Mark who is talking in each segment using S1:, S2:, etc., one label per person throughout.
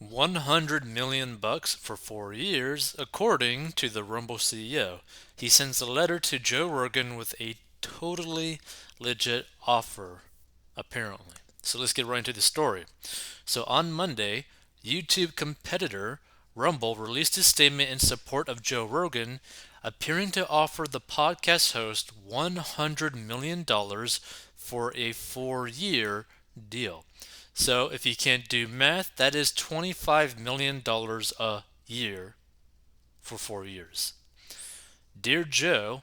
S1: $100 million for 4 years, according to the Rumble CEO. He sends a letter to Joe Rogan with a totally legit offer, apparently. So let's get right into the story. So on Monday, YouTube competitor Rumble released a statement in support of Joe Rogan, appearing to offer the podcast host $100 million for a 4 year deal. So if you can't do math, that is $25 million a year for 4 years. Dear Joe,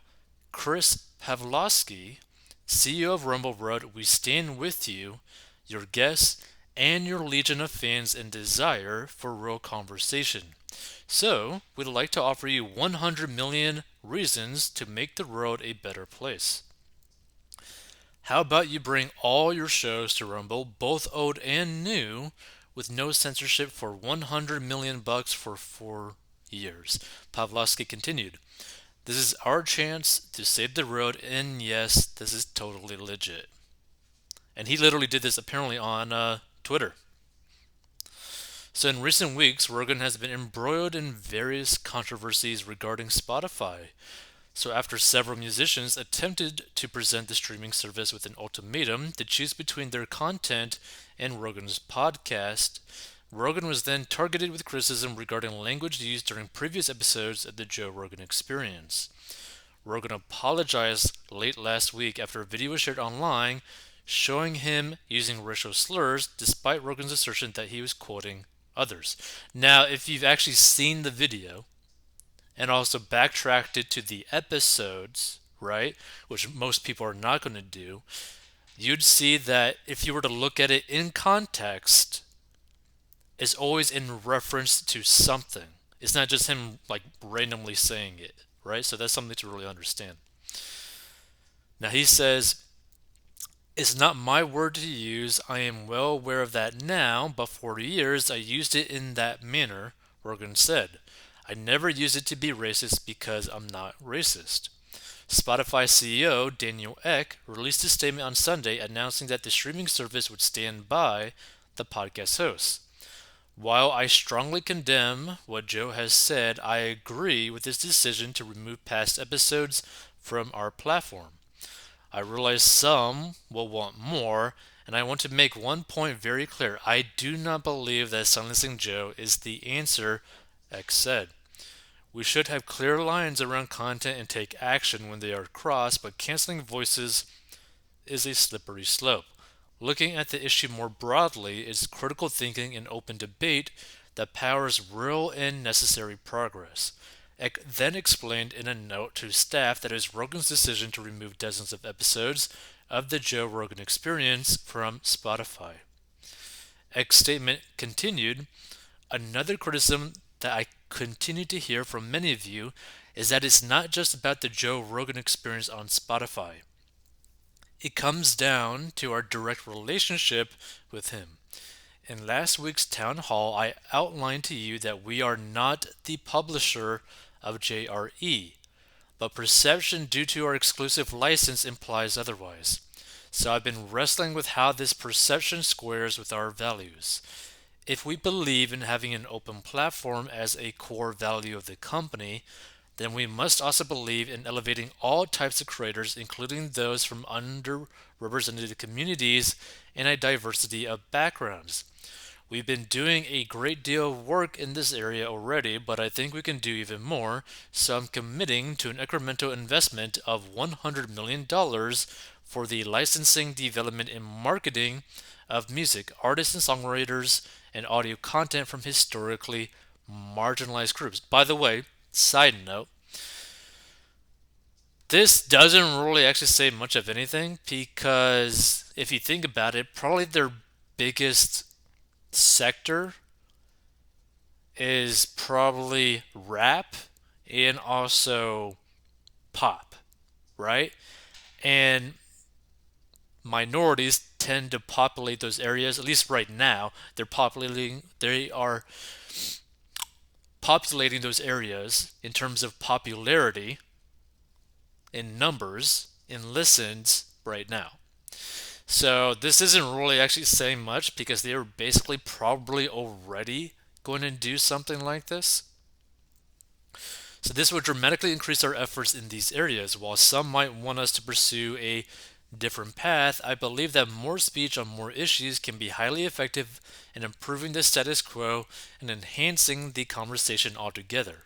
S1: Chris Pavlovsky, CEO of Rumble, wrote, "We stand with you, your guests, and your legion of fans in desire for real conversation. So, we'd like to offer you 100 million reasons to make the world a better place. How about you bring all your shows to Rumble, both old and new, with no censorship for 100 million bucks for 4 years?" Pavlovsky continued, "This is our chance to save the road, and yes, this is totally legit." And he literally did this apparently on Twitter. So in recent weeks, Rogan has been embroiled in various controversies regarding Spotify. So after several musicians attempted to present the streaming service with an ultimatum to choose between their content and Rogan's podcast, Rogan was then targeted with criticism regarding language used during previous episodes of the Joe Rogan Experience. Rogan apologized late last week after a video was shared online showing him using racial slurs, despite Rogan's assertion that he was quoting others. Now, if you've actually seen the video and also backtracked it to the episodes, right, which most people are not going to do, you'd see that if you were to look at it in context, it's always in reference to something. It's not just him like randomly saying it, right? So that's something to really understand. Now he says, "It's not my word to use. I am well aware of that now, but for years I used it in that manner," Rogan said. "I never use it to be racist because I'm not racist." Spotify CEO Daniel Ek released a statement on Sunday announcing that the streaming service would stand by the podcast hosts. "While I strongly condemn what Joe has said, I agree with his decision to remove past episodes from our platform. I realize some will want more, and I want to make one point very clear. I do not believe that silencing Joe is the answer," X said. "We should have clear lines around content and take action when they are crossed, but canceling voices is a slippery slope. Looking at the issue more broadly is critical thinking and open debate that powers real and necessary progress." Eck then explained in a note to staff that it is Rogan's decision to remove dozens of episodes of the Joe Rogan Experience from Spotify. Eck's statement continued, "Another criticism that I continue to hear from many of you is that it's not just about the Joe Rogan Experience on Spotify. It comes down to our direct relationship with him. In last week's town hall, I outlined to you that we are not the publisher of JRE, but perception due to our exclusive license implies otherwise. So I've been wrestling with how this perception squares with our values. If we believe in having an open platform as a core value of the company, then we must also believe in elevating all types of creators, including those from underrepresented communities and a diversity of backgrounds. We've been doing a great deal of work in this area already, but I think we can do even more, so I'm committing to an incremental investment of $100 million for the licensing, development, and marketing of music, artists and songwriters, and audio content from historically marginalized groups." By the way, side note, this doesn't really actually say much of anything because if you think about it, probably their biggest sector is probably rap and also pop, right? And minorities tend to populate those areas, at least right now. They are populating those areas in terms of popularity, in numbers, in listens right now. So this isn't really actually saying much because they are basically probably already going to do something like this? So this would dramatically increase our efforts in these areas. While some might want us to pursue a different path, I believe that more speech on more issues can be highly effective in improving the status quo and enhancing the conversation altogether.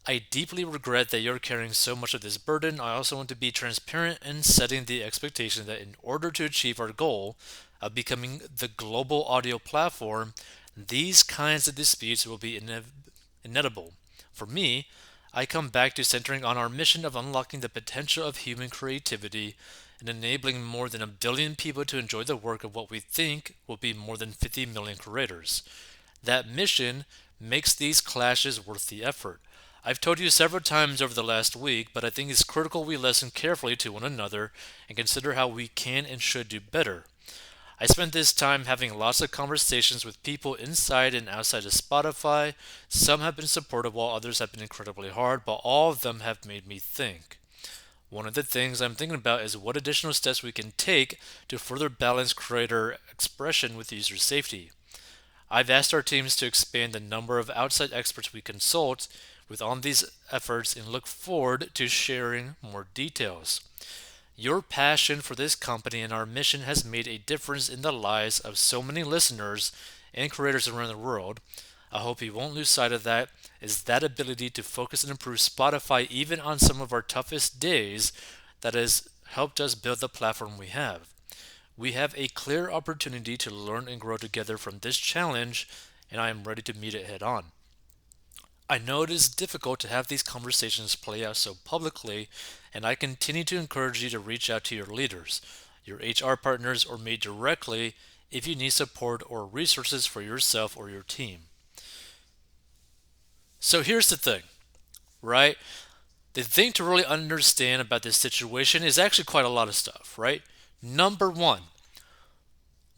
S1: I deeply regret that you're carrying so much of this burden. I also want to be transparent in setting the expectation that in order to achieve our goal of becoming the global audio platform, these kinds of disputes will be inevitable. For me, I come back to centering on our mission of unlocking the potential of human creativity and enabling more than a billion people to enjoy the work of what we think will be more than 50 million creators. That mission makes these clashes worth the effort. I've told you several times over the last week, but I think it's critical we listen carefully to one another and consider how we can and should do better. I spent this time having lots of conversations with people inside and outside of Spotify. Some have been supportive while others have been incredibly hard, but all of them have made me think. One of the things I'm thinking about is what additional steps we can take to further balance creator expression with user safety. I've asked our teams to expand the number of outside experts we consult with on these efforts and look forward to sharing more details. Your passion for this company and our mission has made a difference in the lives of so many listeners and creators around the world. I hope you won't lose sight of that, is that ability to focus and improve Spotify even on some of our toughest days that has helped us build the platform we have. We have a clear opportunity to learn and grow together from this challenge, and I am ready to meet it head on. I know it is difficult to have these conversations play out so publicly, and I continue to encourage you to reach out to your leaders, your HR partners, or me directly if you need support or resources for yourself or your team. So here's the thing, right? The thing to really understand about this situation is actually quite a lot of stuff, right? Number one,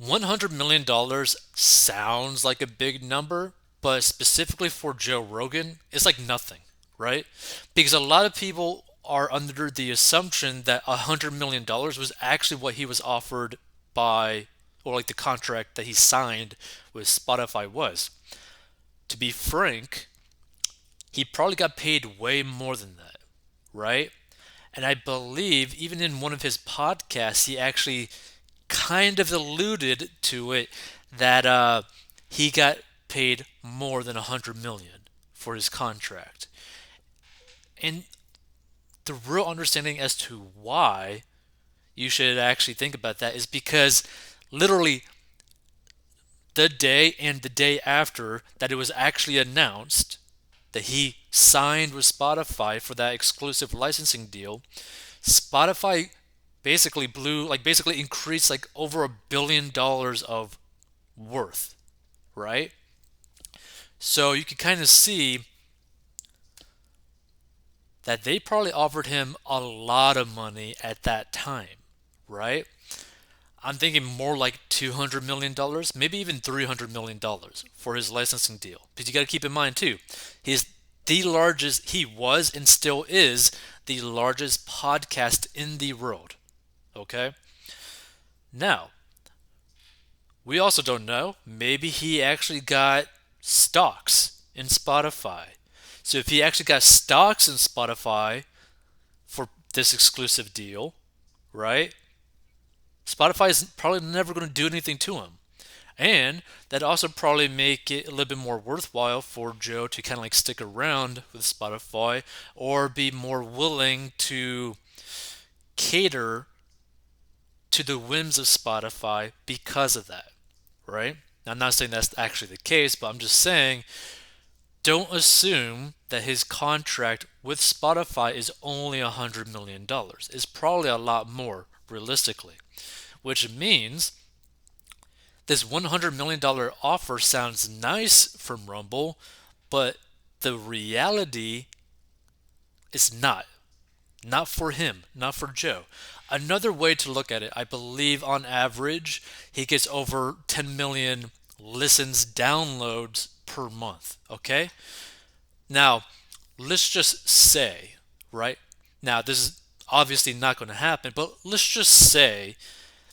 S1: $100 million dollars sounds like a big number, but specifically for Joe Rogan, it's like nothing, right? Because a lot of people are under the assumption that $100 million dollars was actually what he was offered by, or like the contract that he signed with Spotify was. To be frank, he probably got paid way more than that, right? And I believe even in one of his podcasts, he actually kind of alluded to it that he got paid more than 100 million for his contract. And the real understanding as to why you should actually think about that is because literally the day and the day after that it was actually announced that he signed with Spotify for that exclusive licensing deal, Spotify basically increased like over $1 billion of worth, right? So you can kind of see that they probably offered him a lot of money at that time, right? I'm thinking more like $200 million, maybe even $300 million for his licensing deal. Because you got to keep in mind too, he was and still is the largest podcast in the world. Okay? Now, we also don't know. Maybe he actually got stocks in Spotify. So if he actually got stocks in Spotify for this exclusive deal, right? Spotify is probably never going to do anything to him. And that also probably make it a little bit more worthwhile for Joe to kind of like stick around with Spotify or be more willing to cater to the whims of Spotify because of that, right? Now, I'm not saying that's actually the case, but I'm just saying don't assume that his contract with Spotify is only $100 million. It's probably a lot more, realistically, which means this $100 million offer sounds nice from Rumble, but the reality is not. Not for him, not for Joe. Another way to look at it, I believe on average, he gets over 10 million listens, downloads per month. Okay? Now, let's just say, right? Now, this is obviously not going to happen, but let's just say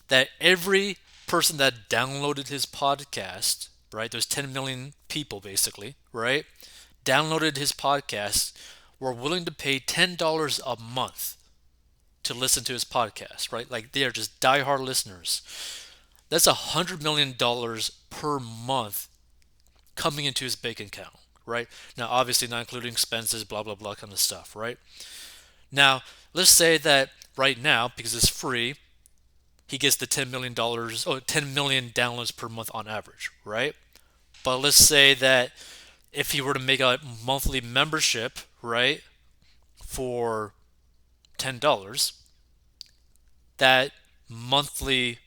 S1: that every person that downloaded his podcast right? Those 10 million people basically, right? Downloaded his podcast, were willing to pay $10 a month to listen to his podcast, right? Like they are just diehard listeners. That's $100 million per month coming into his bank account, right? Now, obviously, not including expenses, blah, blah, blah kind of stuff, right? Now, let's say that right now, because it's free, he gets the $10 million, 10 million downloads per month on average, right? But let's say that if he were to make a monthly membership, right, for $10, that monthly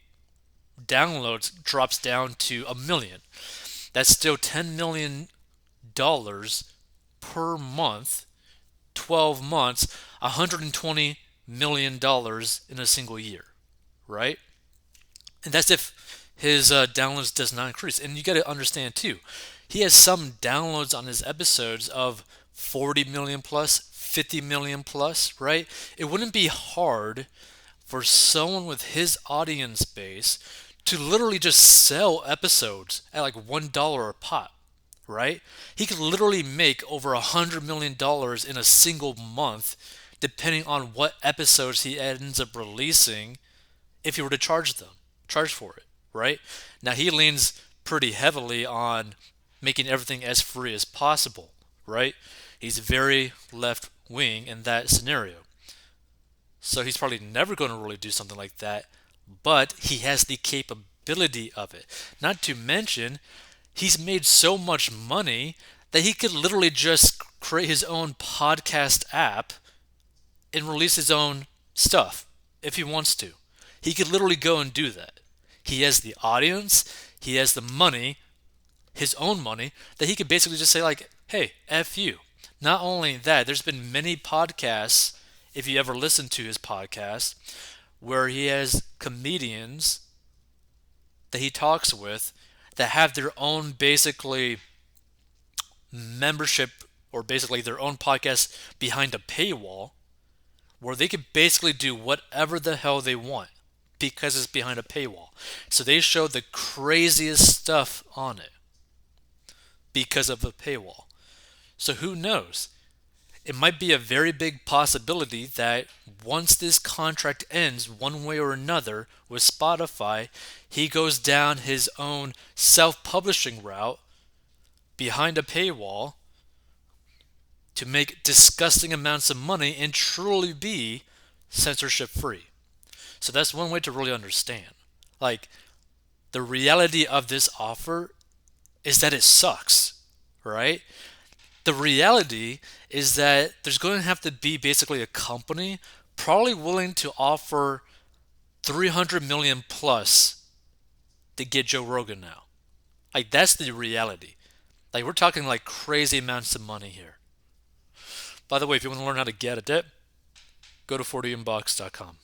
S1: downloads drops down to a million. That's still $10 million per month, 12 months, $120 million in a single year, right? And that's if his downloads does not increase. And you got to understand too, he has some downloads on his episodes of 40 million plus, 50 million plus, right? It wouldn't be hard for someone with his audience base to literally just sell episodes at like $1 a pop, right? He could literally make over $100 million in a single month, depending on what episodes he ends up releasing if he were to charge for it, right? Now he leans pretty heavily on making everything as free as possible, right? He's very left wing in that scenario. So he's probably never going to really do something like that, but he has the capability of it. Not to mention, he's made so much money that he could literally just create his own podcast app and release his own stuff if he wants to. He could literally go and do that. He has the audience, he has the money, his own money, that he could basically just say, like, hey, F you. Not only that, there's been many podcasts, if you ever listen to his podcast, where he has comedians that he talks with that have their own basically membership or basically their own podcast behind a paywall where they could basically do whatever the hell they want because it's behind a paywall. So they show the craziest stuff on it because of the paywall. So who knows? It might be a very big possibility that once this contract ends one way or another with Spotify, he goes down his own self-publishing route behind a paywall to make disgusting amounts of money and truly be censorship free. So that's one way to really understand. Like, the reality of this offer is that it sucks, right? The reality is that there's going to have to be basically a company probably willing to offer 300 million plus to get Joe Rogan now. Like, that's the reality. Like, we're talking like crazy amounts of money here. By the way, if you want to learn how to get a dip, go to 40inbox.com.